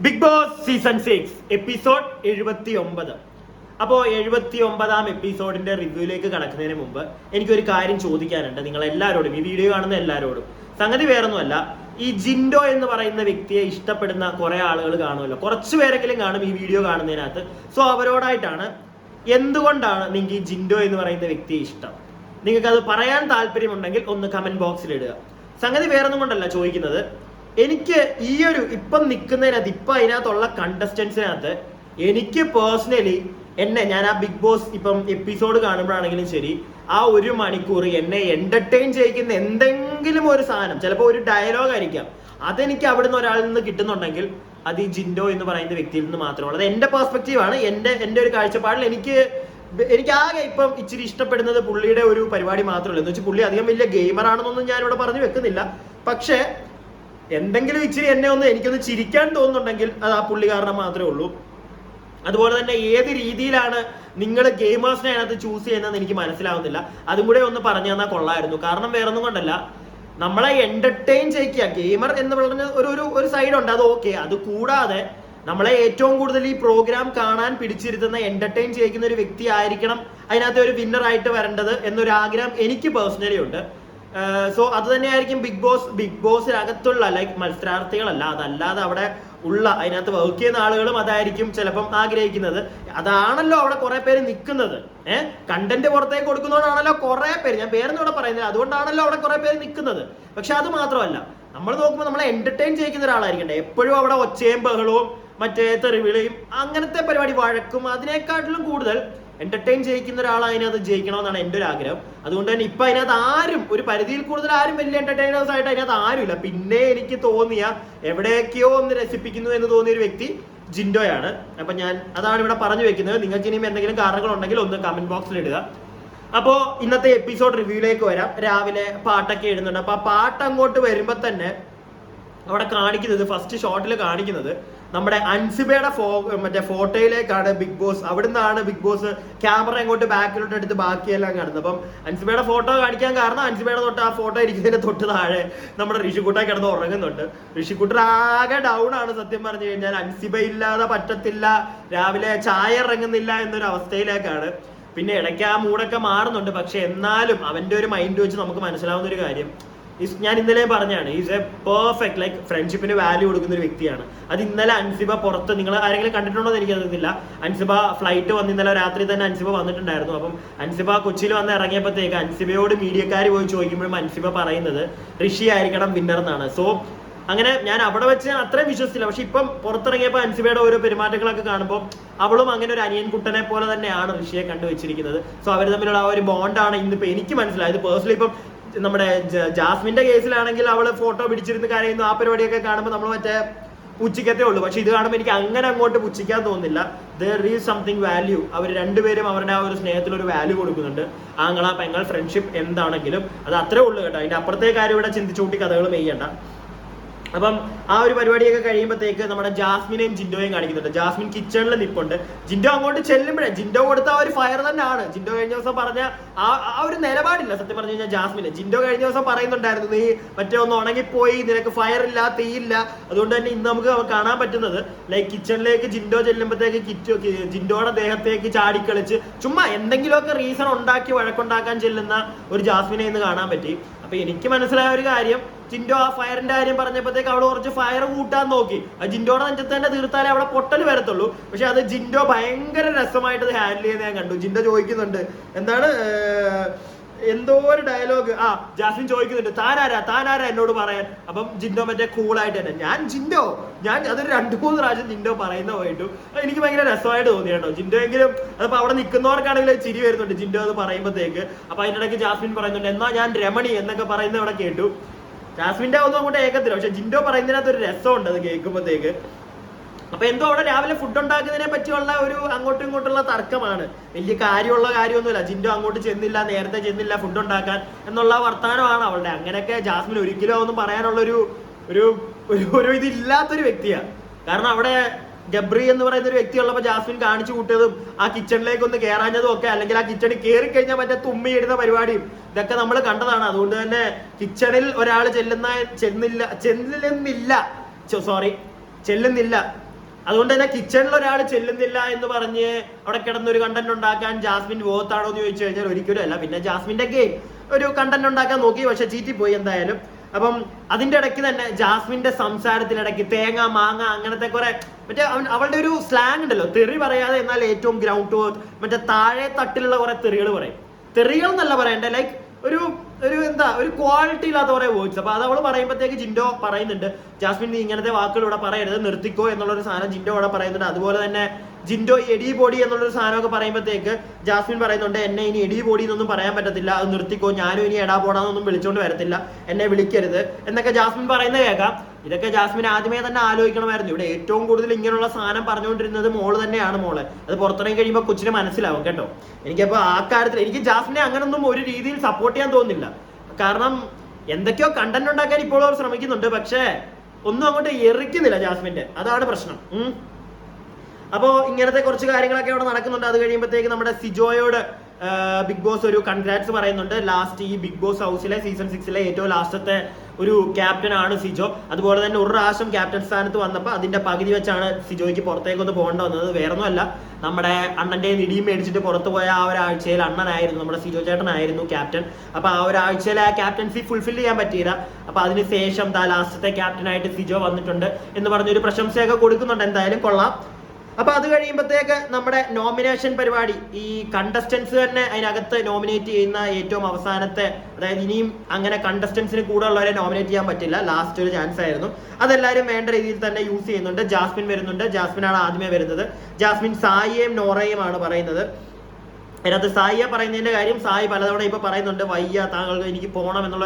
Big boss season 6 episode 79. അപ്പോൾ 79ാം എപ്പിസോഡിന്റെ റിവ്യൂയിലേക്ക് കടക്കുന്നതിന് മുമ്പ് എനിക്കൊരു കാര്യം ചോദിക്കാനുണ്ട് നിങ്ങൾ എല്ലാവരോടും, ഈ വീഡിയോ കാണുന്ന എല്ലാവരോടും. സംഗതി വേറൊന്നുമല്ല, ഈ ജിൻഡോ എന്ന് പറയുന്ന വ്യക്തിയെ ഇഷ്ടപ്പെടുന്ന കുറെ ആളുകൾ കാണുമല്ലോ, കുറച്ച് പേരെങ്കിലും കാണും ഈ വീഡിയോ കാണുന്നതിനകത്ത്. സോ അവരോടായിട്ടാണ്, എന്തുകൊണ്ടാണ് നിങ്ങൾക്ക് ഈ ജിൻഡോ എന്ന് പറയുന്ന വ്യക്തിയെ ഇഷ്ടം? നിങ്ങൾക്ക് അത് പറയാൻ താല്പര്യമുണ്ടെങ്കിൽ ഒന്ന് കമന്റ് ബോക്സിൽ ഇടുക. സംഗതി വേറൊന്നും കൊണ്ടല്ല ചോദിക്കുന്നത്, എനിക്ക് ഈ ഒരു ഇപ്പം നിൽക്കുന്നതിനകത്ത് ഇപ്പം അതിനകത്തുള്ള കണ്ടസ്റ്റൻസിനകത്ത് എനിക്ക് പേഴ്സണലി ഞാൻ ആ ബിഗ് ബോസ് ഇപ്പം എപ്പിസോഡ് കാണുമ്പോഴാണെങ്കിലും ശരി, ആ ഒരു മണിക്കൂർ എന്നെ എന്റർടൈൻ ചെയ്യിക്കുന്ന എന്തെങ്കിലും ഒരു സാധനം, ചിലപ്പോൾ ഒരു ഡയലോഗ് ആയിരിക്കാം, അതെനിക്ക് അവിടുന്ന് ഒരാളിൽ നിന്ന് കിട്ടുന്നുണ്ടെങ്കിൽ അത് ഈ ജിൻഡോ എന്ന് പറയുന്ന വ്യക്തിയിൽ നിന്ന് മാത്രമുള്ളൂ. അത് എന്റെ പെർസ്പെക്റ്റീവാണ്, എന്റെ ഒരു കാഴ്ചപ്പാടിൽ എനിക്ക് ആകെ ഇപ്പം ഇച്ചിരി ഇഷ്ടപ്പെടുന്നത് പുള്ളിയുടെ ഒരു പരിപാടി മാത്രമല്ല. എന്ന് വെച്ചാൽ പുള്ളി അധികം വലിയ ഗെയിമർ ആണെന്നൊന്നും ഞാൻ ഇവിടെ പറഞ്ഞു വെക്കുന്നില്ല, പക്ഷേ എന്തെങ്കിലും ഇച്ചിരി എനിക്കൊന്ന് ചിരിക്കാൻ തോന്നുന്നുണ്ടെങ്കിൽ അത് ആ പുള്ളി കാരണം മാത്രമേ ഉള്ളൂ. അതുപോലെ തന്നെ ഏത് രീതിയിലാണ് നിങ്ങൾ ഗെയിമേഴ്സിനെ അതിനകത്ത് ചൂസ് ചെയ്യുന്നതെന്ന് എനിക്ക് മനസ്സിലാവുന്നില്ല. അതും കൂടെ ഒന്ന് പറഞ്ഞു തന്നാൽ കൊള്ളായിരുന്നു. കാരണം വേറൊന്നും കൊണ്ടല്ല, നമ്മളെ എന്റർടൈൻ ചെയ്യിക്കുക. ഗെയിമർ എന്ന് പറഞ്ഞ ഒരു സൈഡ് ഉണ്ട്, അത് ഓക്കെ. അത് കൂടാതെ നമ്മളെ ഏറ്റവും കൂടുതൽ ഈ പ്രോഗ്രാം കാണാൻ പിടിച്ചിരുത്തുന്ന, എന്റർടൈൻ ചെയ്യിക്കുന്ന ഒരു വ്യക്തി ആയിരിക്കണം അതിനകത്ത് ഒരു വിന്നർ ആയിട്ട് വരേണ്ടത് എന്നൊരു ആഗ്രഹം എനിക്ക് പേഴ്സണലി ഉണ്ട്. സോ അത് തന്നെയായിരിക്കും ബിഗ് ബോസിനകത്തുള്ള മത്സരാർത്ഥികളല്ല, അതല്ലാതെ അവിടെ ഉള്ള അതിനകത്ത് വർക്ക് ചെയ്യുന്ന ആളുകളും അതായിരിക്കും ചിലപ്പം ആഗ്രഹിക്കുന്നത്. അതാണല്ലോ അവിടെ കുറെ പേര് നിൽക്കുന്നത്. കണ്ടന്റ് പുറത്തേക്ക് കൊടുക്കുന്നതുകൊണ്ടാണല്ലോ കുറെ പേര്, ഞാൻ പേരൊന്നും ഇവിടെ പറയുന്നില്ല, അതുകൊണ്ടാണല്ലോ അവിടെ കുറെ പേര് നിൽക്കുന്നത്. പക്ഷെ അത് മാത്രമല്ല, നമ്മൾ നോക്കുമ്പോൾ നമ്മളെ എന്റർടൈൻ ചെയ്യിക്കുന്ന ഒരാളായിരിക്കണ്ടേ. എപ്പോഴും അവിടെ ഒച്ചയും ബഹളവും മറ്റേ തെറിവിളിയും അങ്ങനത്തെ പരിപാടി, വഴക്കും, അതിനേക്കാട്ടിലും കൂടുതൽ എന്റർടൈൻ ചെയ്യിക്കുന്ന ഒരാൾ അതിനകത്ത് ജയിക്കണമെന്നാണ് എൻ്റെ ഒരു ആഗ്രഹം. അതുകൊണ്ട് തന്നെ ഇപ്പൊ അതിനകത്ത് ആരും, ഒരു പരിധിയിൽ കൂടുതൽ ആരും വലിയ എന്റർടൈനേഴ്സ് ആയിട്ട് അതിനകത്ത് ആരുമില്ല. പിന്നെ എനിക്ക് തോന്നിയ എവിടെയൊക്കെയോ ഒന്ന് രസിപ്പിക്കുന്നു എന്ന് തോന്നിയ ഒരു വ്യക്തി ജിൻഡോയാണ്. അപ്പൊ ഞാൻ അതാണ് ഇവിടെ പറഞ്ഞു വെക്കുന്നത്. നിങ്ങൾക്ക് ഇനിയും എന്തെങ്കിലും കാരണങ്ങൾ ഉണ്ടെങ്കിൽ ഒന്ന് കമന്റ് ബോക്സിൽ ഇടുക. അപ്പോ ഇന്നത്തെ എപ്പിസോഡ് റിവ്യൂയിലേക്ക് വരാം. രാവിലെ പാട്ടൊക്കെ ഇടുന്നുണ്ട്. അപ്പൊ ആ പാട്ട് അങ്ങോട്ട് വരുമ്പോ തന്നെ അവിടെ കാണിക്കുന്നത്, ഫസ്റ്റ് ഷോട്ടിൽ കാണിക്കുന്നത് നമ്മുടെ അൻസിബയുടെ മറ്റേ ഫോട്ടോയിലേക്കാണ് ബിഗ് ബോസ്. അവിടുന്നാണ് ബിഗ് ബോസ് ക്യാമറ അങ്ങോട്ട് ബാക്കിലോട്ട് എടുത്ത് ബാക്കിയെല്ലാം കാണുന്നത്. അപ്പം അൻസിബയുടെ ഫോട്ടോ കാണിക്കാൻ കാരണം അൻസിബയുടെ തൊട്ട് ആ ഫോട്ടോ ഇരിക്കുന്നതിന് തൊട്ട് താഴെ നമ്മുടെ ഋഷിക്കുട്ട കിടന്ന് ഉറങ്ങുന്നുണ്ട്. ഋഷിക്കുട്ടർ ആകെ ഡൗൺ ആണ് സത്യം പറഞ്ഞു കഴിഞ്ഞാൽ. അൻസിബ ഇല്ലാതെ പറ്റത്തില്ല, രാവിലെ ചായ ഇറങ്ങുന്നില്ല എന്നൊരു അവസ്ഥയിലേക്കാണ്. പിന്നെ ഇടയ്ക്ക് ആ മൂടൊക്കെ മാറുന്നുണ്ട്. പക്ഷെ എന്നാലും അവന്റെ ഒരു മൈൻഡ് വെച്ച് നമുക്ക് മനസ്സിലാവുന്ന ഒരു കാര്യം, ഞാൻ ഇന്നലെ പറഞ്ഞാണ്, ഈസ് എ പെർഫെക്റ്റ് ഫ്രണ്ട്ഷിപ്പിന് വാല്യൂ കൊടുക്കുന്ന ഒരു വ്യക്തിയാണ്. അത് ഇന്നലെ അൻസിബ പുറത്ത്, നിങ്ങൾ ആരെങ്കിലും കണ്ടിട്ടുണ്ടോ എന്ന് എനിക്കറിയില്ല, അൻസിബ ഫ്ലൈറ്റ് വന്ന് ഇന്നലെ രാത്രി തന്നെ അൻസിബ വന്നിട്ടുണ്ടായിരുന്നു. അപ്പം അൻസിബ കൊച്ചിയിൽ വന്ന് ഇറങ്ങിയപ്പോഴത്തേക്ക് അൻസിബയോട് മീഡിയക്കാർ പോയി ചോദിക്കുമ്പോഴും അൻസിബ പറയുന്നത് ഋഷി ആയിരിക്കണം വിന്നർ എന്നാണ്. സോ അങ്ങനെ ഞാൻ അവിടെ വെച്ച് അത്രയും വിശ്വസിച്ചില്ല. പക്ഷെ ഇപ്പം പുറത്തിറങ്ങിയപ്പോൾ അൻസിബയുടെ ഓരോ പെരുമാറ്റങ്ങളൊക്കെ കാണുമ്പോൾ അവളും അങ്ങനെ ഒരു അനിയൻ കുട്ടനെ പോലെ തന്നെയാണ് ഋഷിയെ കണ്ടുവച്ചിരിക്കുന്നത്. സോ അവർ തമ്മിലുള്ള ആ ഒരു ബോണ്ടാണ് ഇന്നിപ്പോ എനിക്ക് മനസ്സിലായത്. പേഴ്സണലി ഇപ്പം നമ്മുടെ ജാസ്മിന്റെ കേസിലാണെങ്കിൽ അവള് ഫോട്ടോ പിടിച്ചിരുന്ന് കരയുന്നു, ആ പരിപാടിയൊക്കെ കാണുമ്പോൾ നമ്മൾ മറ്റേ പുച്ഛിക്കത്തേ ഉള്ളൂ. പക്ഷെ ഇത് കാണുമ്പോൾ എനിക്ക് അങ്ങനെ അങ്ങോട്ട് പുച്ഛിക്കാൻ തോന്നുന്നില്ല. There is something value. അവർ രണ്ടുപേരും അവരുടെ ആ ഒരു സ്നേഹത്തിൽ ഒരു വാല്യൂ കൊടുക്കുന്നുണ്ട്. ആങ്ങള പെങ്ങൾ ഫ്രണ്ട്ഷിപ്പ് എന്താണെങ്കിലും അത് അത്രേ ഉള്ളൂ കേട്ടോ. അതിന്റെ അപ്പുറത്തെ കാര്യം ഇവിടെ ചിന്തിച്ചൂട്ടി കഥകൾ മെയ്യണ്ട. അപ്പം ആ ഒരു പരിപാടിയൊക്കെ കഴിയുമ്പോഴത്തേക്ക് നമ്മുടെ ജാസ്മിനെയും ജിൻഡോയും കാണിക്കുന്നുണ്ട്. ജാസ്മിൻ കിച്ചണിൽ നിൽപ്പുണ്ട്. ജിൻഡോ അങ്ങോട്ട് ചെല്ലുമ്പോഴേ ജിൻഡോ കൊടുത്ത ആ ഒരു ഫയർ തന്നെയാണ്. ജിൻഡോ കഴിഞ്ഞ ദിവസം പറഞ്ഞ ആ ഒരു നിലപാടില്ല സത്യം പറഞ്ഞു കഴിഞ്ഞാൽ ജാസ്മിന്. ജിൻഡോ കഴിഞ്ഞ ദിവസം പറയുന്നുണ്ടായിരുന്നു, നീ മറ്റേ ഒന്ന് ഉണങ്ങിപ്പോയി, നിനക്ക് ഫയർ ഇല്ല, തീയില്ല. അതുകൊണ്ട് തന്നെ ഇന്ന് നമുക്ക് കാണാൻ പറ്റുന്നത് കിച്ചണിലേക്ക് ജിൻഡോ ചെല്ലുമ്പോഴത്തേക്ക് ജിൻഡോയുടെ ദേഹത്തേക്ക് ചാടിക്കളിച്ച് ചുമ്മാ എന്തെങ്കിലുമൊക്കെ റീസൺ ഉണ്ടാക്കി വഴക്കുണ്ടാക്കാൻ ചെല്ലുന്ന ഒരു ജാസ്മിനെ ഇന്ന് കാണാൻ പറ്റി. അപ്പൊ എനിക്ക് മനസ്സിലായ ഒരു കാര്യം, ജിൻഡോ ആ ഫയറിന്റെ കാര്യം പറഞ്ഞപ്പോഴത്തേക്ക് അവള് കുറച്ച് ഫയർ കൂട്ടാൻ നോക്കി. അത് ജിൻഡോയുടെ നെഞ്ചത്ത് തന്നെ തീർത്താലേ അവിടെ പൊട്ടൽ വരത്തുള്ളൂ. പക്ഷെ അത് ജിൻഡോ ഭയങ്കര രസമായിട്ട് അത് ഹാൻഡിൽ ചെയ്യുന്നത് ഞാൻ കണ്ടു. ജിൻഡോ ചോദിക്കുന്നുണ്ട്, എന്താണ് എന്തോ ഒരു ഡയലോഗ്, ജാസ്മിൻ ചോദിക്കുന്നുണ്ട്, താനാരാ എന്നോട് പറയാൻ. അപ്പം ജിൻഡോ മറ്റേ കൂളായിട്ട് തന്നെ, ഞാൻ അതൊരു 2-3 പ്രാവശ്യം ജിൻഡോ പറയുന്ന പോയിട്ടു. എനിക്ക് ഭയങ്കര രസമായിട്ട് തോന്നി കേട്ടോ. ജിൻഡോ എങ്കിലും അതിപ്പോ അവിടെ നിൽക്കുന്നവർക്കാണെങ്കിൽ ചിരി വരുന്നുണ്ട് ജിൻഡോ അത് പറയുമ്പോഴത്തേക്ക്. അപ്പൊ അതിന്റെ ഇടയ്ക്ക് ജാസ്മിൻ പറയുന്നുണ്ട്, എന്നാ ഞാൻ രമണി എന്നൊക്കെ പറയുന്നത് ഇവിടെ കേട്ടു. ജാസ്മിന്റെ ഒന്നും അങ്ങോട്ട് ഏക്കത്തില്ല, പക്ഷെ ജിൻഡോ പറയുന്നതിനകത്ത് ഒരു രസമുണ്ട് അത് കേൾക്കുമ്പോഴത്തേക്ക്. അപ്പൊ എന്തോ അവിടെ രാവിലെ ഫുഡ് ഉണ്ടാക്കുന്നതിനെ പറ്റിയുള്ള ഒരു അങ്ങോട്ടും ഇങ്ങോട്ടുള്ള തർക്കമാണ്. വലിയ കാര്യമൊന്നുമില്ല. ജിൻഡോ അങ്ങോട്ട് നേരത്തെ ചെന്നില്ല ഫുഡ് ഉണ്ടാക്കാൻ എന്നുള്ള വർത്തമാനമാണ് അവളുടെ. അങ്ങനെയൊക്കെ ജാസ്മിൻ ഒരിക്കലും ഒന്നും പറയാനുള്ള ഒരു ഇതില്ലാത്തൊരു വ്യക്തിയാണ്. കാരണം അവിടെ ഗബ്രി എന്ന് പറയുന്ന ഒരു വ്യക്തി ഉള്ളപ്പോൾ ജാസ്മിൻ കാണിച്ചു കൂട്ടിയതും ആ കിച്ചണിലേക്ക് ഒന്ന് കയറാഞ്ഞതും ഒക്കെ, അല്ലെങ്കിൽ ആ കിച്ചണിൽ കയറി കഴിഞ്ഞാൽ മറ്റേ തുമ്മി ഇടുന്ന പരിപാടിയും ഇതൊക്കെ നമ്മൾ കണ്ടതാണ്. അതുകൊണ്ട് തന്നെ കിച്ചണിൽ ഒരാൾ ചെല്ലുന്നില്ല അതുകൊണ്ട് തന്നെ കിച്ചണിൽ ഒരാൾ ചെല്ലുന്നില്ല എന്ന് പറഞ്ഞ് അവിടെ കിടന്നൊരു കണ്ടന്റ് ഉണ്ടാക്കാൻ ജാസ്മിൻ വോത്താണോ എന്ന് ചോദിച്ചു കഴിഞ്ഞാൽ ഒരിക്കലും അല്ല. പിന്നെ ജാസ്മിന്റെ ഗെയിം ഒരു കണ്ടന്റ് ഉണ്ടാക്കാൻ നോക്കി, പക്ഷെ ചീറ്റിപ്പോയി എന്തായാലും. അപ്പം അതിന്റെ ഇടയ്ക്ക് തന്നെ ജാസ്മിന്റെ സംസാരത്തിനിടയ്ക്ക് തേങ്ങ മാങ്ങ അങ്ങനത്തെ കുറെ മറ്റേ അവളുടെ ഒരു സ്ലാങ് ഉണ്ടല്ലോ, തെറി പറയാതെ എന്നാൽ ഏറ്റവും ഗ്രൗണ്ട് ടു എർത്ത് മറ്റേ താഴെ തട്ടിലുള്ള കുറെ തെറികൾ പറയും. തെറികൾ എന്നല്ല പറയണ്ടേ, ലൈക്ക് ഒരു ഒരു ക്വാളിറ്റി ഇല്ലാത്ത കുറെ വേർഡ്സ്. അപ്പൊ അത് അവള് പറയുമ്പോഴത്തേക്ക് ജിൻഡോ പറയുന്നുണ്ട്, ജാസ്മിൻ നീ ഇങ്ങനത്തെ വാക്കുകൾ ഇവിടെ പറയരുത്, നിർത്തിക്കോ എന്നുള്ളൊരു സാധനം ജിൻഡോ ഇവിടെ പറയുന്നുണ്ട്. അതുപോലെ തന്നെ ജിൻഡോ എടി ബോഡി എന്നുള്ളൊരു സാധനമൊക്കെ പറയുമ്പോഴത്തേക്ക് ജാസ്മിൻ പറയുന്നുണ്ട്, എന്നെ ഇനി എടി ബോഡി എന്നൊന്നും പറയാൻ പറ്റത്തില്ല, അത് നിർത്തിക്കോ, ഞാനും ഇനി എടാ പോടാന്നൊന്നും വിളിച്ചോണ്ട് വരത്തില്ല, എന്നെ വിളിക്കരുത് എന്നൊക്കെ ജാസ്മിൻ പറയുന്നത് കേൾക്കാം. ഇതൊക്കെ ജാസ്മിൻ ആദ്യമേ തന്നെ ആലോചിക്കണമായിരുന്നു. ഇവിടെ ഏറ്റവും കൂടുതൽ ഇങ്ങനെയുള്ള സാധനം പറഞ്ഞുകൊണ്ടിരുന്നത് മോള് തന്നെയാണ്. മോള് അത് പുറത്തിറങ്ങി കഴിയുമ്പോൾ കൊച്ചിന് മനസ്സിലാവും കേട്ടോ. എനിക്കപ്പോ ആ കാര്യത്തിൽ എനിക്ക് ജാസ്മിനെ അങ്ങനൊന്നും ഒരു രീതിയിൽ സപ്പോർട്ട് ചെയ്യാൻ തോന്നുന്നില്ല. കാരണം എന്തൊക്കെയോ കണ്ടന്റ് ഉണ്ടാക്കാൻ ഇപ്പോൾ അവർ ശ്രമിക്കുന്നുണ്ട്, പക്ഷേ ഒന്നും അങ്ങോട്ട് എറിക്കുന്നില്ല ജാസ്മിന്റെ, അതാണ് പ്രശ്നം. അപ്പോ ഇങ്ങനത്തെ കുറച്ച് കാര്യങ്ങളൊക്കെ അവിടെ നടക്കുന്നുണ്ട്. അത് കഴിയുമ്പോഴത്തേക്ക് നമ്മുടെ സിജോയോട് ബിഗ് ബോസ് ഒരു കൺഗ്രാറ്റ്സ് പറയുന്നുണ്ട്. ലാസ്റ്റ് ഈ ബിഗ് ബോസ് ഹൗസിലെ സീസൺ 6 ഏറ്റവും ലാസ്റ്റത്തെ ഒരു ക്യാപ്റ്റൻ ആണ് സിജോ. അതുപോലെ തന്നെ ഒരു പ്രാവശ്യം ക്യാപ്റ്റൻ സ്ഥാനത്ത് വന്നപ്പോൾ അതിന്റെ പകുതി വെച്ചാണ് സിജോയ്ക്ക് പുറത്തേക്കൊന്ന് പോകേണ്ട വന്നത്. വേറൊന്നുമല്ല, നമ്മുടെ അണ്ണന്റെ ഇടിയും മേടിച്ചിട്ട് പുറത്തു പോയ ആ ഒരാഴ്ചയിൽ അണ്ണനായിരുന്നു, നമ്മുടെ സിജോ ചേട്ടനായിരുന്നു ക്യാപ്റ്റൻ. അപ്പൊ ആ ഒരാഴ്ചയിൽ ആ ക്യാപ്റ്റൻസി ഫുൾഫിൽ ചെയ്യാൻ പറ്റിയില്ല. അപ്പൊ അതിനുശേഷം ലാസ്റ്റത്തെ ക്യാപ്റ്റനായിട്ട് സിജോ വന്നിട്ടുണ്ട് എന്ന് പറഞ്ഞൊരു പ്രശംസയൊക്കെ കൊടുക്കുന്നുണ്ട്. എന്തായാലും കൊള്ളാം. അപ്പൊ അത് കഴിയുമ്പോഴത്തേക്ക് നമ്മുടെ നോമിനേഷൻ പരിപാടി, ഈ കണ്ടസ്റ്റൻസ് തന്നെ അതിനകത്ത് നോമിനേറ്റ് ചെയ്യുന്ന ഏറ്റവും അവസാനത്തെ, അതായത് ഇനിയും അങ്ങനെ കണ്ടസ്റ്റൻസിന് കൂടെ ഉള്ളവരെ നോമിനേറ്റ് ചെയ്യാൻ പറ്റില്ല, ലാസ്റ്റ് ഒരു ചാൻസ് ആയിരുന്നു. അതെല്ലാവരും വേണ്ട രീതിയിൽ തന്നെ യൂസ് ചെയ്യുന്നുണ്ട്. ജാസ്മിൻ വരുന്നുണ്ട്. ജാസ്മിനാണ് ആദ്യമേ വരുന്നത്. ജാസ്മിൻ സായിയെയും നോറയെയുമാണ് പറയുന്നത്. അതിനകത്ത് സായിയെ പറയുന്നതിന്റെ കാര്യം സായി പലതവണ ഇപ്പൊ പറയുന്നുണ്ട്, വയ്യ താങ്കൾക്ക് എനിക്ക് പോകണം എന്നുള്ള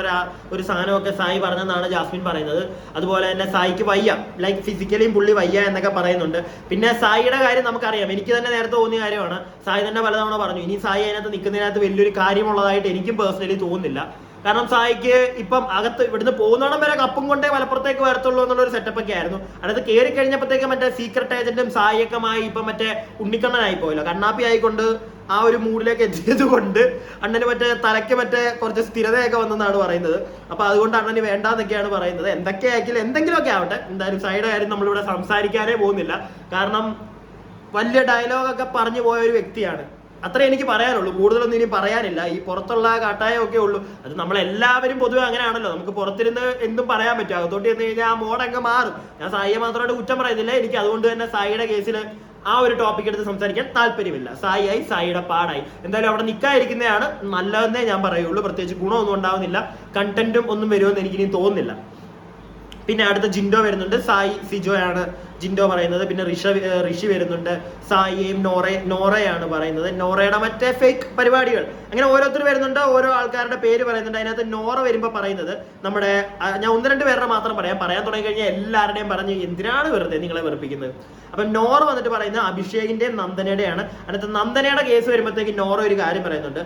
ഒരു സാധനമൊക്കെ സായി പറഞ്ഞെന്നാണ് ജാസ്മിൻ പറയുന്നത്. അതുപോലെ തന്നെ സായിക്ക് വയ്യ, ലൈക്ക് ഫിസിക്കലിയും പുള്ളി വയ്യ എന്നൊക്കെ പറയുന്നുണ്ട്. പിന്നെ സായിയുടെ കാര്യം നമുക്കറിയാം, എനിക്ക് തന്നെ നേരത്തെ തോന്നിയ കാര്യമാണ്. സായി തന്നെ പലതവണ പറഞ്ഞു, ഇനി സായി അതിനകത്ത് നിൽക്കുന്നതിനകത്ത് വലിയൊരു കാര്യമുള്ളതായിട്ട് എനിക്കും പേഴ്സണലി തോന്നുന്നില്ല. കാരണം സായിക്ക് ഇപ്പം അകത്ത് ഇവിടുന്ന് പോകുന്നോണം വരെ കപ്പും കൊണ്ടേ മലപ്പുറത്തേക്ക് വരത്തുള്ളൂ എന്നുള്ളൊരു സെറ്റപ്പ് ഒക്കെ ആയിരുന്നു. അതായത് കയറി കഴിഞ്ഞപ്പോഴത്തേക്ക് മറ്റേ സീക്രട്ട് ഏജന്റും സായിയൊക്കെമായി ഇപ്പം മറ്റേ ഉണ്ണിക്കണ്ണനായി പോയല്ലോ, കണ്ണാപ്പി ആയിക്കൊണ്ട് ആ ഒരു മൂഡിലേക്ക് എത്തിയത് കൊണ്ട് അണ്ണന് മറ്റേ തലയ്ക്ക് മറ്റേ കുറച്ച് സ്ഥിരതയൊക്കെ വന്നെന്നാണ് പറയുന്നത്. അപ്പൊ അതുകൊണ്ട് അണ്ണന് വേണ്ടാന്നൊക്കെയാണ് പറയുന്നത്. എന്തൊക്കെയാക്കിയാലും എന്തെങ്കിലുമൊക്കെ ആവട്ടെ, എന്തായാലും സായിയുടെ കാര്യം നമ്മളിവിടെ സംസാരിക്കാനേ പോകുന്നില്ല. കാരണം വലിയ ഡയലോഗൊക്കെ പറഞ്ഞു പോയ ഒരു വ്യക്തിയാണ്. അത്രേ എനിക്ക് പറയാനുള്ളൂ, കൂടുതലൊന്നും ഇനി പറയാനില്ല. ഈ പുറത്തുള്ള കാട്ടായൊക്കെ ഉള്ളൂ. അത് നമ്മളെല്ലാവരും പൊതുവെ അങ്ങനെയാണല്ലോ, നമുക്ക് പുറത്തിരുന്ന് എന്തും പറയാൻ പറ്റും. അകത്തോട്ട് ചെന്ന് കഴിഞ്ഞാൽ ആ മോഡൊക്കെ മാറും. ഞാൻ സായിയെ മാത്രമായിട്ട് കുറ്റം പറയുന്നില്ല. എനിക്ക് അതുകൊണ്ട് തന്നെ സായിയുടെ കേസിൽ ആ ഒരു ടോപ്പിക് എടുത്ത് സംസാരിക്കാൻ താല്പര്യമില്ല. സായിയായി, സായിയുടെ പാടായി. എന്തായാലും അവിടെ നിൽക്കാതിരിക്കുന്നതാണ് നല്ലതെന്നേ ഞാൻ പറയുള്ളൂ. പ്രത്യേകിച്ച് ഗുണമൊന്നും ഉണ്ടാവുന്നില്ല, കണ്ടന്റും ഒന്നും വരുമെന്ന് എനിക്കിനി തോന്നുന്നില്ല. പിന്നെ അടുത്ത ജിൻഡോ വരുന്നുണ്ട്. സായി സിജോയാണ് ജിൻഡോ പറയുന്നത്. പിന്നെ ഋഷി വരുന്നുണ്ട്. സായിയും നോറയാണ് പറയുന്നത്. നോറയുടെ മറ്റേ ഫേക്ക് പരിപാടികൾ, അങ്ങനെ ഓരോരുത്തർ വരുന്നുണ്ട്, ഓരോ ആൾക്കാരുടെ പേര് പറയുന്നുണ്ട്. അതിനകത്ത് നോറ വരുമ്പോൾ പറയുന്നത് നമ്മുടെ, ഞാൻ 1-2 പേരുടെ മാത്രം പറയാൻ തുടങ്ങി കഴിഞ്ഞാൽ എല്ലാവരുടെയും പറഞ്ഞ് എന്തിനാണ് വെറുതെ നിങ്ങളെ വെറുപ്പിക്കുന്നത്. അപ്പൊ നോറ വന്നിട്ട് പറയുന്നത് അഭിഷേകിന്റെയും നന്ദനയുടെയാണ്. അതിനകത്ത് നന്ദനയുടെ കേസ് വരുമ്പോഴത്തേക്ക് നോറ ഒരു കാര്യം പറയുന്നുണ്ട്,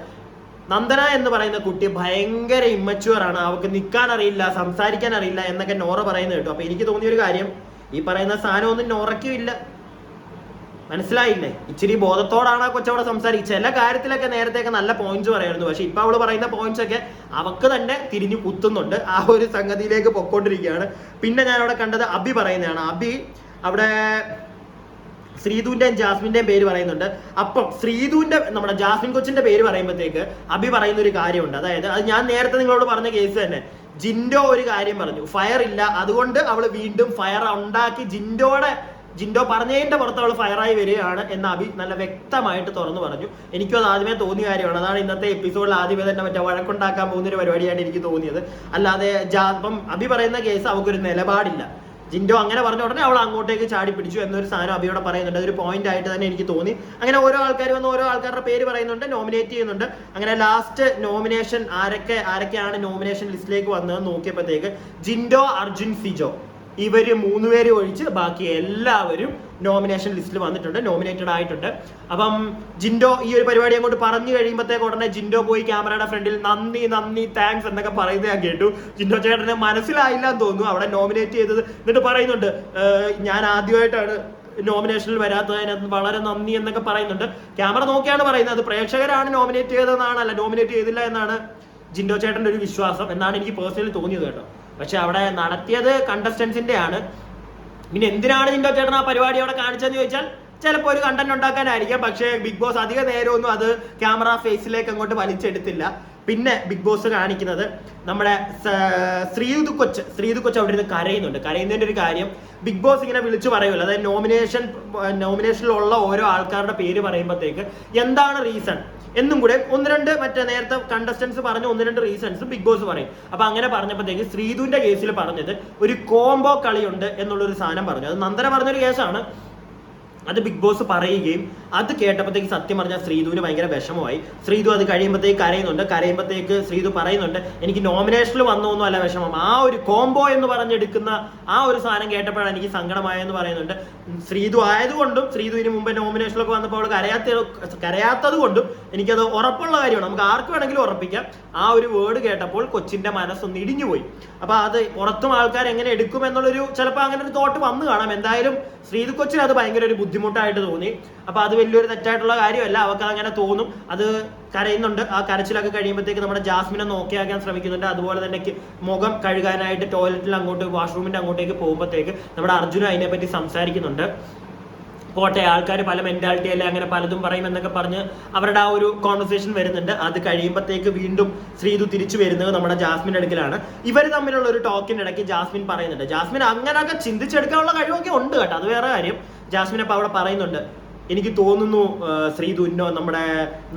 നന്ദന എന്ന് പറയുന്ന കുട്ടി ഭയങ്കര ഇമ്മച്യൂർ ആണ്, അവൾക്ക് നിൽക്കാൻ അറിയില്ല, സംസാരിക്കാൻ അറിയില്ല എന്നൊക്കെ നോറ പറയുന്നത് കേട്ടോ. അപ്പൊ എനിക്ക് തോന്നിയൊരു കാര്യം, ഈ പറയുന്ന സാധനമൊന്നും നോറയ്ക്കും ഇല്ല, മനസ്സിലായില്ലേ? ഇച്ചിരി ബോധത്തോടാണ് ആ കൊച്ചവിടെ സംസാരിക്കുക. ചില കാര്യത്തിലൊക്കെ നേരത്തെയൊക്കെ നല്ല പോയിന്റ്സ് പറയായിരുന്നു, പക്ഷെ ഇപ്പൊ അവള് പറയുന്ന പോയിന്റ്സ് ഒക്കെ അവക്ക് തന്നെ തിരിഞ്ഞു കുത്തുന്നുണ്ട്. ആ ഒരു സംഗതിയിലേക്ക് പൊക്കോണ്ടിരിക്കുകയാണ്. പിന്നെ ഞാൻ അവിടെ കണ്ടത് അബി പറയുന്നതാണ്. അബി അവിടെ ശ്രീധുവിന്റെയും ജാസ്മിന്റെയും പേര് പറയുന്നുണ്ട്. അപ്പം ശ്രീധുവിന്റെ, നമ്മുടെ ജാസ്മിൻ കൊച്ചിന്റെ പേര് പറയുമ്പോഴത്തേക്ക് അബി പറയുന്ന ഒരു കാര്യമുണ്ട്. അതായത് അത് ഞാൻ നേരത്തെ നിങ്ങളോട് പറഞ്ഞ കേസ് തന്നെ. ജിൻഡോ ഒരു കാര്യം പറഞ്ഞു, ഫയർ ഇല്ല, അതുകൊണ്ട് അവള് വീണ്ടും ഫയർ ഉണ്ടാക്കി ജിൻഡോ പറഞ്ഞതിന്റെ പുറത്ത് അവൾ ഫയറായി വരികയാണ് എന്ന് അബി നല്ല വ്യക്തമായിട്ട് തുറന്നു പറഞ്ഞു. എനിക്കും അത് ആദ്യമേ തോന്നിയ കാര്യമാണ്. അതാണ് ഇന്നത്തെ എപ്പിസോഡിൽ ആദ്യമേ തന്നെ മറ്റേ വഴക്കുണ്ടാക്കാൻ പോകുന്ന ഒരു പരിപാടിയാണ് എനിക്ക് തോന്നിയത്. അല്ലാതെ ഇപ്പം അബി പറയുന്ന കേസ് അവൾക്കൊരു നിലപാടില്ല. ജിൻഡോ അങ്ങനെ പറഞ്ഞ ഉടനെ അവൾ അങ്ങോട്ടേക്ക് ചാടി പിടിച്ചു എന്നൊരു സാധനം അബിയോടെ പറയുന്നുണ്ട്. അതൊരു പോയിന്റ് ആയിട്ട് തന്നെ എനിക്ക് തോന്നി. അങ്ങനെ ഓരോ ആൾക്കാർ വന്ന് ഓരോ ആൾക്കാരുടെ പേര് പറയുന്നുണ്ട്, നോമിനേറ്റ് ചെയ്യുന്നുണ്ട്. അങ്ങനെ ലാസ്റ്റ് നോമിനേഷൻ ആരൊക്കെയാണ് നോമിനേഷൻ ലിസ്റ്റിലേക്ക് വന്നതെന്ന് നോക്കിയപ്പോഴത്തേക്ക് ജിൻഡോ, അർജുൻ, സിജോ ഇവര് 3 പേര് ഒഴിച്ച് ബാക്കി എല്ലാവരും നോമിനേഷൻ ലിസ്റ്റിൽ വന്നിട്ടുണ്ട്, നോമിനേറ്റഡ് ആയിട്ടുണ്ട്. അപ്പം ജിൻഡോ ഈ ഒരു പരിപാടി അങ്ങോട്ട് പറഞ്ഞു കഴിയുമ്പോഴത്തേക്ക് ഉടനെ ജിൻഡോ പോയി ക്യാമറയുടെ ഫ്രണ്ടിൽ നന്ദി താങ്ക്സ് എന്നൊക്കെ പറയുന്നത് ഞാൻ കേട്ടു. ജിൻഡോ ചേട്ടനെ മനസ്സിലായില്ല എന്ന് തോന്നുന്നു അവിടെ നോമിനേറ്റ് ചെയ്തത്. എന്നിട്ട് പറയുന്നുണ്ട്, ഞാൻ ആദ്യമായിട്ടാണ് നോമിനേഷനിൽ വരാത്തതിനകത്ത് വളരെ നന്ദി എന്നൊക്കെ പറയുന്നുണ്ട്. ക്യാമറ നോക്കിയാണ് പറയുന്നത്, അത് പ്രേക്ഷകരാണ് നോമിനേറ്റ് ചെയ്തതെന്നാണ്, അല്ല നോമിനേറ്റ് ചെയ്തില്ല എന്നാണ് ജിൻഡോ ചേട്ടന്റെ ഒരു വിശ്വാസം എന്നാണ് എനിക്ക് പേഴ്സണലി തോന്നിയത് കേട്ടോ. പക്ഷെ അവിടെ നടത്തിയത് കണ്ടസ്റ്റൻസിന്റെ ആണ്. പിന്നെ എന്തിനാണ് ജിൻഡോ ചേട്ടൻ ആ പരിപാടി അവിടെ കാണിച്ചതെന്ന് ചോദിച്ചാൽ ചിലപ്പോൾ ഒരു കണ്ടന്റ് ഉണ്ടാക്കാനായിരിക്കാം. പക്ഷേ ബിഗ് ബോസ് അധിക നേരമൊന്നും അത് ക്യാമറ ഫേസിലേക്ക് അങ്ങോട്ട് വലിച്ചെടുത്തില്ല. പിന്നെ ബിഗ് ബോസ് കാണിക്കുന്നത് നമ്മുടെ ശ്രീതു കൊച്ച് അവിടെ ഇരുന്ന് കരയുന്നതിന്റെ ഒരു കാര്യം ബിഗ് ബോസ് ഇങ്ങനെ വിളിച്ചു പറയുമല്ലോ. അതായത് നോമിനേഷനിലുള്ള ഓരോ ആൾക്കാരുടെ പേര് പറയുമ്പോഴത്തേക്ക് എന്താണ് റീസൺ എന്നും കൂടെ മറ്റേ നേരത്തെ കണ്ടസ്റ്റൻസ് പറഞ്ഞ 1-2 റീസൺസ് ബിഗ് ബോസ് പറയും. അപ്പൊ അങ്ങനെ പറഞ്ഞപ്പോഴത്തേക്ക് ശ്രീതുവിന്റെ കേസിൽ പറഞ്ഞത് ഒരു കോംബോ കളിയുണ്ട് എന്നുള്ളൊരു സാധനം പറഞ്ഞു. അത് നന്ദന പറഞ്ഞൊരു കേസാണ്. അത് ബിഗ് ബോസ് പറയുകയും അത് കേട്ടപ്പോഴത്തേക്ക് സത്യം പറഞ്ഞാൽ ശ്രീതുവിന് ഭയങ്കര വിഷമമായി. ശ്രീതു അത് കരയുമ്പോഴത്തേക്ക് ശ്രീതു പറയുന്നുണ്ട് എനിക്ക് നോമിനേഷനിൽ വന്നൊന്നും അല്ല വിഷമം, ആ ഒരു കോംബോ എന്ന് പറഞ്ഞെടുക്കുന്ന ആ ഒരു സാധനം കേട്ടപ്പോഴാണ് എനിക്ക് സങ്കടമായെന്ന് പറയുന്നുണ്ട്. ശ്രീതു ആയതുകൊണ്ടും ശ്രീതുവിന് മുമ്പ് നോമിനേഷനിലൊക്കെ വന്നപ്പോൾ അവൾ കരയാത്തത് കൊണ്ടും എനിക്കത് ഉറപ്പുള്ള കാര്യമാണ്. നമുക്ക് ആർക്ക് വേണമെങ്കിലും ഉറപ്പിക്കാം. ആ ഒരു വേർഡ് കേട്ടപ്പോൾ കൊച്ചിന്റെ മനസ്സൊന്ന് ഇടിഞ്ഞുപോയി. അപ്പൊ അത് പുറത്തും ആൾക്കാർ എങ്ങനെ എടുക്കും എന്നുള്ളൊരു ചിലപ്പോൾ അങ്ങനെ ഒരു തോട്ട് വന്നു കാണാം. എന്തായാലും ശ്രീതു കൊച്ചിന് അത് ഭയങ്കര ഒരു ബുദ്ധിമുട്ടായിട്ട് തോന്നി. അപ്പൊ അത് വലിയൊരു തെറ്റായിട്ടുള്ള കാര്യമല്ല, അവർക്ക് അങ്ങനെ തോന്നും. അത് കരയുന്നുണ്ട്. ആ കരച്ചിലൊക്കെ കഴിയുമ്പോഴത്തേക്ക് നമ്മുടെ ജാസ്മിനെ നോക്കിയാക്കാൻ ശ്രമിക്കുന്നുണ്ട്. അതുപോലെ തന്നെ മുഖം കഴുകാനായിട്ട് ടോയ്ലറ്റിൽ വാഷ്റൂമിന്റെ അങ്ങോട്ടേക്ക് പോകുമ്പോഴത്തേക്ക് നമ്മുടെ അർജുന അതിനെപ്പറ്റി സംസാരിക്കുന്നുണ്ട്. പോട്ടെ, ആൾക്കാർ പല മെന്റാലിറ്റി അല്ലെ അങ്ങനെ പലതും പറയും എന്നൊക്കെ പറഞ്ഞ് അവരുടെ ആ ഒരു കോൺവെർസേഷൻ വരുന്നുണ്ട്. അത് കഴിയുമ്പോഴത്തേക്ക് വീണ്ടും ശ്രീതു തിരിച്ചു വരുന്നത് നമ്മുടെ ജാസ്മിന്റെ അടുക്കലാണ്. ഇവർ തമ്മിലുള്ള ഒരു ടോക്കിന്റെ ഇടയ്ക്ക് ജാസ്മിൻ പറയുന്നുണ്ട്, ജാസ്മിൻ അങ്ങനെയൊക്കെ ചിന്തിച്ചെടുക്കാനുള്ള കഴിവൊക്കെ ഉണ്ട് കേട്ടോ, അത് വേറെ കാര്യം. ജാസ്മിൻ അപ്പൊ അവിടെ പറയുന്നുണ്ട് എനിക്ക് തോന്നുന്നു ശ്രീതുന്നോ നമ്മുടെ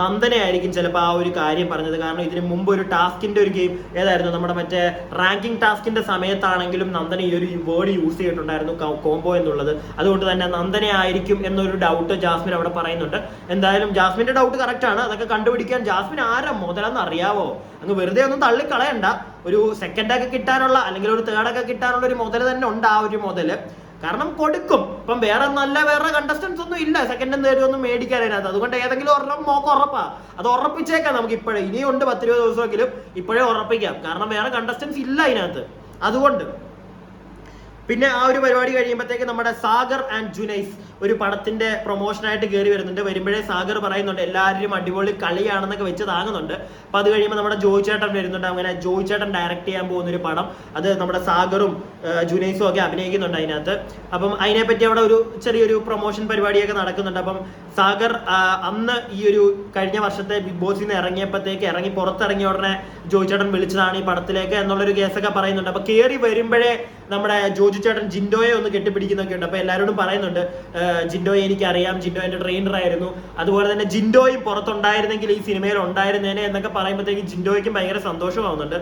നന്ദനെ ആയിരിക്കും ചിലപ്പോൾ ആ ഒരു കാര്യം പറഞ്ഞത്. കാരണം ഇതിന് മുമ്പ് ഒരു ടാസ്കിന്റെ ഒരു ഗെയിം ഏതായിരുന്നു, നമ്മുടെ മറ്റേ റാങ്കിങ് ടാസ്കിന്റെ സമയത്താണെങ്കിലും നന്ദന ഈ ഒരു വേർഡ് യൂസ് ചെയ്തിട്ടുണ്ടായിരുന്നു, കോംബോ എന്നുള്ളത്. അതുകൊണ്ട് തന്നെ നന്ദനെ ആയിരിക്കും എന്നൊരു ഡൗട്ട് ജാസ്മിൻ അവിടെ പറയുന്നുണ്ട്. എന്തായാലും ജാസ്മിന്റെ ഡൗട്ട് കറക്റ്റ് ആണ്. അതൊക്കെ കണ്ടുപിടിക്കാൻ ജാസ്മിൻ ആരാ മുതലെന്ന് അറിയാവോ? അങ്ങ് വെറുതെ ഒന്നും തള്ളിക്കളയണ്ട. ഒരു സെക്കൻഡൊക്കെ കിട്ടാനുള്ള അല്ലെങ്കിൽ ഒരു തേർഡൊക്കെ കിട്ടാനുള്ള ഒരു മുതൽ തന്നെ ഉണ്ട്. ആ ഒരു മുതല് കാരണം കൊടുക്കും. ഇപ്പം വേറെ കണ്ടസ്റ്റൻസ് ഒന്നും ഇല്ല സെക്കൻഡും തേർഡും ഒന്നും മേടിക്കാനായിട്ട്. അതുകൊണ്ട് ഏതെങ്കിലും ഒരെണ്ണം മോക്ക് ഉറപ്പാ, അത് ഉറപ്പിച്ചേക്കാം നമുക്ക് ഇപ്പോഴേ. ഇനിയുണ്ട് 10-20 ദിവസമെങ്കിലും ഇപ്പോഴേ ഉറപ്പിക്കാം. കാരണം വേറെ കണ്ടസ്റ്റൻസ് ഇല്ല അതിനകത്ത്. അതുകൊണ്ട് പിന്നെ ആ ഒരു പരിപാടി കഴിയുമ്പോഴത്തേക്ക് നമ്മുടെ സാഗർ ആൻഡ് ജുനൈസ് ഒരു പടത്തിന്റെ പ്രൊമോഷനായിട്ട് കയറി വരുന്നുണ്ട്. വരുമ്പോഴേ സാഗർ പറയുന്നുണ്ട് എല്ലാവരും അടിപൊളി കളിയാണെന്നൊക്കെ വെച്ച് താങ്ങുന്നുണ്ട്. അപ്പൊ അത് കഴിയുമ്പോൾ നമ്മുടെ ജോയ് ചേട്ടൻ വരുന്നുണ്ട്. അങ്ങനെ ജോയ് ചേട്ടൻ ഡയറക്ട് ചെയ്യാൻ പോകുന്ന ഒരു പടം, അത് നമ്മുടെ സാഗറും ജുനൈസും ഒക്കെ അഭിനയിക്കുന്നുണ്ട് അതിനകത്ത്. അപ്പം അതിനെപ്പറ്റി അവിടെ ഒരു ചെറിയൊരു പ്രൊമോഷൻ പരിപാടിയൊക്കെ നടക്കുന്നുണ്ട്. അപ്പം സാഗർ അന്ന് ഈ ഒരു കഴിഞ്ഞ വർഷത്തെ ബിഗ് ബോസിൽ നിന്ന് ഇറങ്ങി പുറത്തിറങ്ങിയ ഉടനെ ജോയ് ചേട്ടൻ വിളിച്ചതാണ് ഈ പടത്തിലേക്ക് എന്നുള്ളൊരു കേസൊക്കെ പറയുന്നുണ്ട്. അപ്പൊ കയറി വരുമ്പോഴേ നമ്മുടെ ജോജു ചേട്ടൻ ജിൻഡോയെ ഒന്ന് കെട്ടിപ്പിടിക്കുന്നൊക്കെ ഉണ്ട്. അപ്പൊ എല്ലാവരോടും പറയുന്നുണ്ട് ജിൻഡോയെ എനിക്കറിയാം, ജിൻഡോ എന്റെ ട്രെയിനർ ആയിരുന്നു, അതുപോലെ തന്നെ ജിൻഡോയും പുറത്തുണ്ടായിരുന്നെങ്കിൽ ഈ സിനിമയിൽ ഉണ്ടായിരുന്നേനെ എന്നൊക്കെ പറയുമ്പോഴത്തേക്ക് ജിൻഡോയ്ക്കും ഭയങ്കര സന്തോഷമാവുന്നുണ്ട്.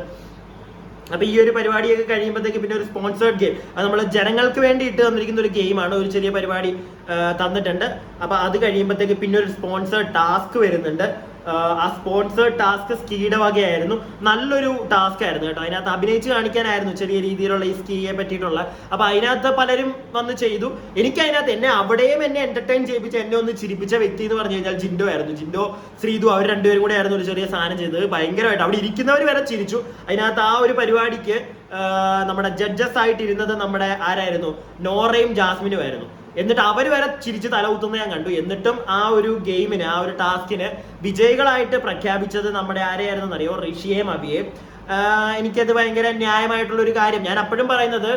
അപ്പൊ ഈ ഒരു പരിപാടിയൊക്കെ കഴിയുമ്പോഴത്തേക്ക് പിന്നെ ഒരു സ്പോൺസേർഡ് ഗെയിം, അത് നമ്മൾ ജനങ്ങൾക്ക് വേണ്ടി ഇട്ട് തന്നിരിക്കുന്ന ഒരു ഗെയിമാണ്. ഒരു ചെറിയ പരിപാടി തന്നിട്ടുണ്ട്. അപ്പൊ അത് കഴിയുമ്പോഴത്തേക്ക് പിന്നെ ഒരു സ്പോൺസേർഡ് ടാസ്ക് വരുന്നുണ്ട്. ആ സ്പോൺസേർഡ് ടാസ്ക് സ്കീയുടെ വകയായിരുന്നു. നല്ലൊരു ടാസ്ക് ആയിരുന്നു കേട്ടോ. അതിനകത്ത് അഭിനയിച്ച് കാണിക്കാനായിരുന്നു ചെറിയ രീതിയിലുള്ള ഈ സ്കീയെ പറ്റിയിട്ടുള്ള. അപ്പൊ അതിനകത്ത് പലരും വന്ന് ചെയ്തു. എനിക്ക് അതിനകത്ത് അവിടെയും എന്നെ എന്റർടൈൻ ചെയ്യിപ്പിച്ച് എന്നെ ഒന്ന് ചിരിപ്പിച്ച വ്യക്തി എന്ന് പറഞ്ഞു കഴിഞ്ഞാൽ ജിൻഡോ ആയിരുന്നു. ജിൻഡോ ശ്രീതു അവർ രണ്ടുപേരും കൂടെ ആയിരുന്നു ഒരു ചെറിയ സാധനം ചെയ്തത്. ഭയങ്കരമായിട്ട് അവിടെ ഇരിക്കുന്നവർ വരെ ചിരിച്ചു. അതിനകത്ത് ആ ഒരു പരിപാടിക്ക് നമ്മുടെ ജഡ്ജസ് ആയിട്ടിരുന്നത് നമ്മുടെ ആരായിരുന്നു, നോറയും ജാസ്മിനും ആയിരുന്നു. എന്നിട്ട് അവർ വരെ ചിരിച്ച് തലകുത്തുന്ന ഞാൻ കണ്ടു. എന്നിട്ടും ആ ഒരു ഗെയിമിന്, ആ ഒരു ടാസ്കിന് വിജയികളായിട്ട് പ്രഖ്യാപിച്ചത് നമ്മുടെ ആരെയായിരുന്നു അറിയോ, ഋഷിയെയും അഭിയെയും. എനിക്കത് ഭയങ്കര ന്യായമായിട്ടുള്ള ഒരു കാര്യം. ഞാൻ അപ്പോഴും പറയുന്നത്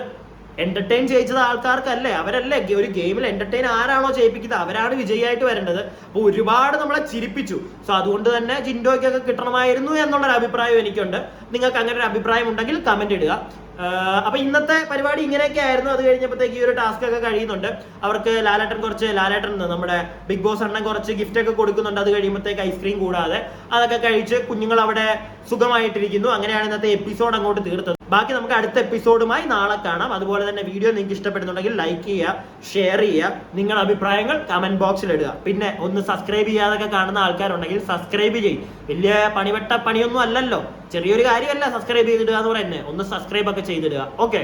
എന്റർടൈൻ ചെയ്യിച്ചത് ആൾക്കാർക്കല്ലേ, അവരല്ലേ ഒരു ഗെയിമിൽ എന്റർടൈൻ ആരാണോ ചെയ്യിപ്പിക്കുന്നത് അവരാണ് വിജയിയായിട്ട് വരേണ്ടത്. അപ്പൊ ഒരുപാട് നമ്മളെ ചിരിപ്പിച്ചു. സോ അതുകൊണ്ട് തന്നെ ജിൻഡോയ്ക്കൊക്കെ കിട്ടണമായിരുന്നു എന്നുള്ളൊരു അഭിപ്രായം എനിക്കുണ്ട്. നിങ്ങൾക്ക് അങ്ങനെ ഒരു അഭിപ്രായം ഉണ്ടെങ്കിൽ കമന്റ് ഇടുക. അപ്പൊ ഇന്നത്തെ പരിപാടി ഇങ്ങനെയൊക്കെ ആയിരുന്നു. അത് കഴിഞ്ഞപ്പോഴത്തേക്ക് ഈ ഒരു ടാസ്ക് ഒക്കെ കഴിയുന്നുണ്ട്. അവർക്ക് ലാലേട്ടൻ നമ്മുടെ ബിഗ് ബോസ് അണ്ണൻ കുറച്ച് ഗിഫ്റ്റ് ഒക്കെ കൊടുക്കുന്നുണ്ട്. അത് കഴിയുമ്പോഴത്തേക്ക് ഐസ്ക്രീം കൂടാതെ അതൊക്കെ കഴിച്ച് കുഞ്ഞുങ്ങൾ അവിടെ സുഖമായിട്ടിരിക്കുന്നു. അങ്ങനെയാണ് ഇന്നത്തെ എപ്പിസോഡ് അങ്ങോട്ട് തീർത്തത്. ബാക്കി നമുക്ക് അടുത്ത എപ്പിസോഡുമായി നാളെ കാണാം. അതുപോലെ തന്നെ വീഡിയോ നിങ്ങൾക്ക് ഇഷ്ടപ്പെടുന്നുണ്ടെങ്കിൽ ലൈക്ക് ചെയ്യുക, ഷെയർ ചെയ്യുക, നിങ്ങളുടെ അഭിപ്രായങ്ങൾ കമന്റ് ബോക്സിൽ ഇടുക. പിന്നെ ഒന്ന് സബ്സ്ക്രൈബ് ചെയ്യാതൊക്കെ കാണുന്ന ആൾക്കാരുണ്ടെങ്കിൽ സബ്സ്ക്രൈബ് ചെയ്യും. വലിയ പണിയൊന്നും അല്ലല്ലോ, ചെറിയൊരു കാര്യമല്ല സബ്സ്ക്രൈബ് ചെയ്തിടുക എന്ന് പറയുന്നത്. ഒന്ന് സബ്സ്ക്രൈബ് ഒക്കെ ചെയ്തിടുക. ഓക്കെ.